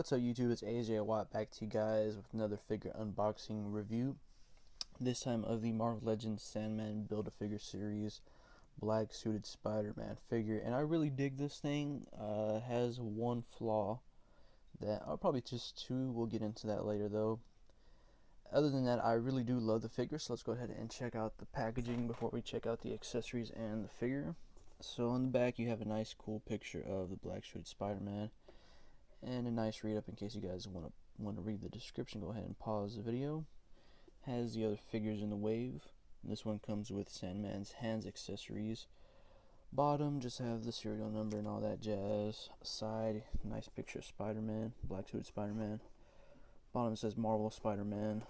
What's up YouTube, it's AJ Watt back to you guys with another figure unboxing review. This time of the Marvel Legends Sandman Build-A-Figure series black suited Spider-Man figure. And I really dig this thing. Has one flaw that, probably just two, we'll get into that later though. Other than that, I really do love the figure, so let's go ahead and check out the packaging before we check out the accessories and the figure. So on the back you have a nice cool picture of the black suited Spider-Man and a nice read up in case you guys want to read the description. Go ahead and pause the video. Has the other figures in the wave. This one comes with Sandman's hands accessories. Bottom just have the serial number and all that jazz. Side, nice picture of Spider-Man, black suited Spider-Man. Bottom says Marvel Spider-Man.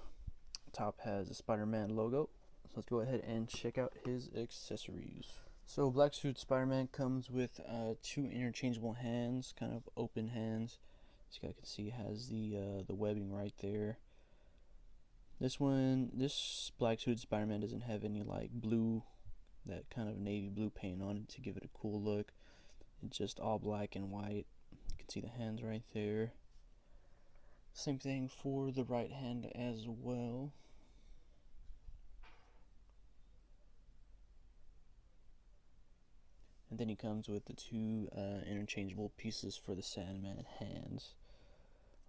Top has the Spider-Man logo. So let's go ahead and check out his accessories. So black suited Spider-Man comes with two interchangeable hands, kind of open hands. As you guys can see, has the webbing right there. This black suited Spider-Man doesn't have any like blue, that kind of navy blue paint on it to give it a cool look. It's just all black and white. You can see the hands right there. Same thing for the right hand as well. And then he comes with the two interchangeable pieces for the Sandman hands.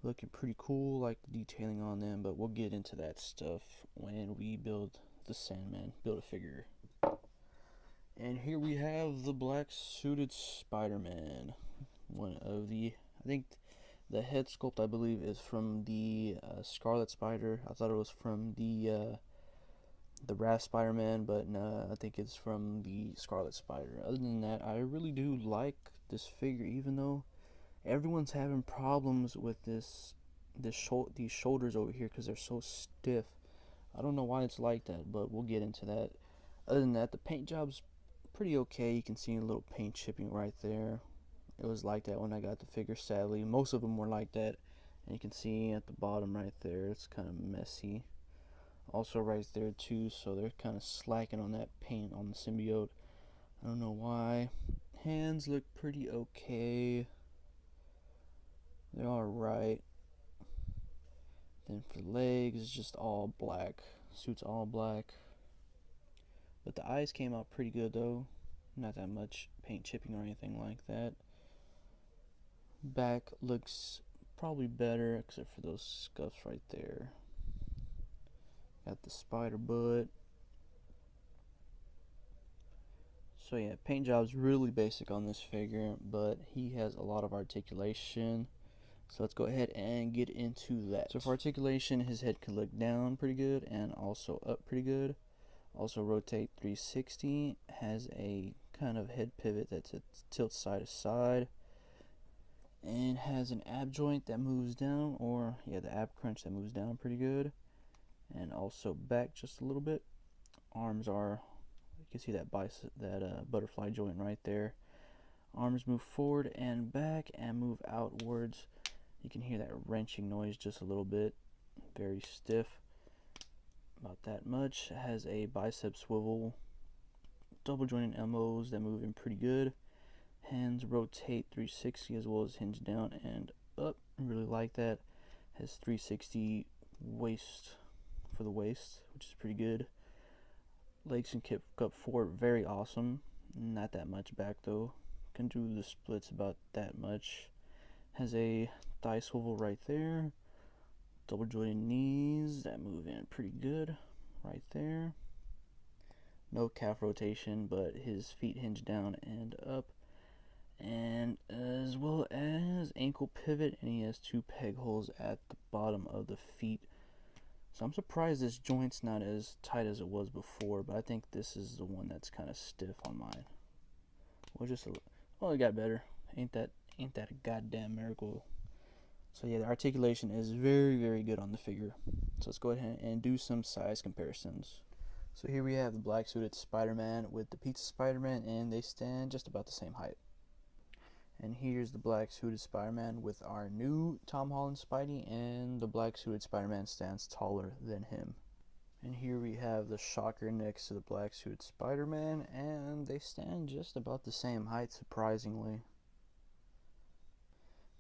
Looking pretty cool, like the detailing on them, but we'll get into that stuff when we build the Sandman Build-A-Figure. And here we have the black suited Spider-Man. One of the, I think the head sculpt I believe is from the Scarlet Spider. I thought it was from the Wrath Spider-Man, but no, I think it's from the Scarlet Spider. Other than that, I really do like this figure, even though everyone's having problems with these shoulders over here because they're so stiff. I don't know why it's like that, but we'll get into that. Other than that, the paint job's pretty okay. You can see a little paint chipping right there. It was like that when I got the figure, sadly. Most of them were like that, and you can see at the bottom right there, it's kind of messy. Also right there too, so they're kind of slacking on that paint on the symbiote. I don't know why. Hands look pretty okay. They're alright. Then for legs, it's just all black. Suit's all black. But the eyes came out pretty good though. Not that much paint chipping or anything like that. Back looks probably better, except for those scuffs right there. Got the spider butt. So yeah, paint job's really basic on this figure, but he has a lot of articulation. So let's go ahead and get into that. So for articulation, his head can look down pretty good and also up pretty good. Also rotate 360. Has a kind of head pivot that tilts side to side. And has an ab joint that moves down, or yeah, the ab crunch that moves down pretty good. And also back just a little bit. Arms are, you can see that butterfly joint right there. Arms move forward and back and move outwards. You can hear that wrenching noise just a little bit. Very stiff. About that much. Has a bicep swivel. Double jointed elbows that move in pretty good. Hands rotate 360 as well as hinge down and up. Really like that. Has 360 waist for the waist, which is pretty good. Legs can kick up forward, very awesome. Not that much back though. Can do the splits about that much. Has a thigh swivel right there. Double jointed knees that move in pretty good right there. No calf rotation, but his feet hinge down and up. And as well as ankle pivot, and he has two peg holes at the bottom of the feet. So I'm surprised this joint's not as tight as it was before, but I think this is the one that's kind of stiff on mine. Well, just a little. Oh, it got better. Ain't that a goddamn miracle? So yeah, the articulation is very, very good on the figure. So let's go ahead and do some size comparisons. So here we have the black suited Spider-Man with the pizza Spider-Man, and they stand just about the same height. And here's the black suited Spider-Man with our new Tom Holland Spidey, and the black suited Spider-Man stands taller than him. And here we have the Shocker next to the black suited Spider-Man, and they stand just about the same height, surprisingly.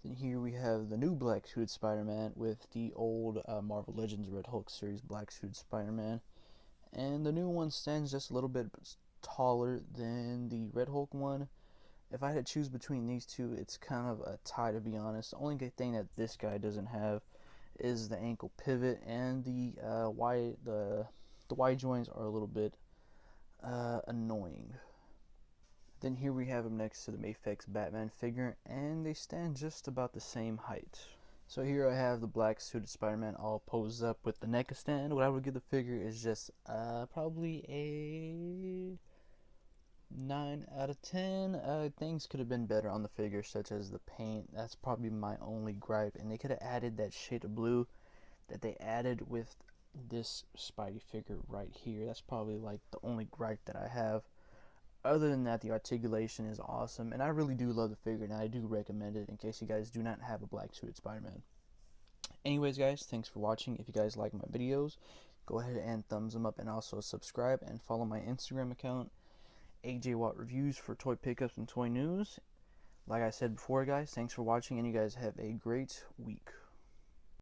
Then here we have the new black suited Spider-Man with the old Marvel Legends Red Hulk series black suited Spider-Man. And the new one stands just a little bit taller than the Red Hulk one. If I had to choose between these two, it's kind of a tie, to be honest. The only good thing that this guy doesn't have is the ankle pivot, and the Y joints are a little bit annoying. Then here we have him next to the Mafex Batman figure, and they stand just about the same height. So here I have the black suited Spider-Man all posed up with the neck stand. What I would give the figure is just probably a 9 out of 10. Things could have been better on the figure, such as the paint. That's probably my only gripe, and they could have added that shade of blue that they added with this Spidey figure right here. That's probably like the only gripe that I have. Other than that, the articulation is awesome, and I really do love the figure, and I do recommend it in case you guys do not have a black suited Spider-Man. Anyways, guys, thanks for watching. If you guys like my videos, go ahead and thumbs them up, and also subscribe and follow my Instagram account, AJ Watt Reviews, for toy pickups and toy news. Like I said before, guys, thanks for watching, and you guys have a great week.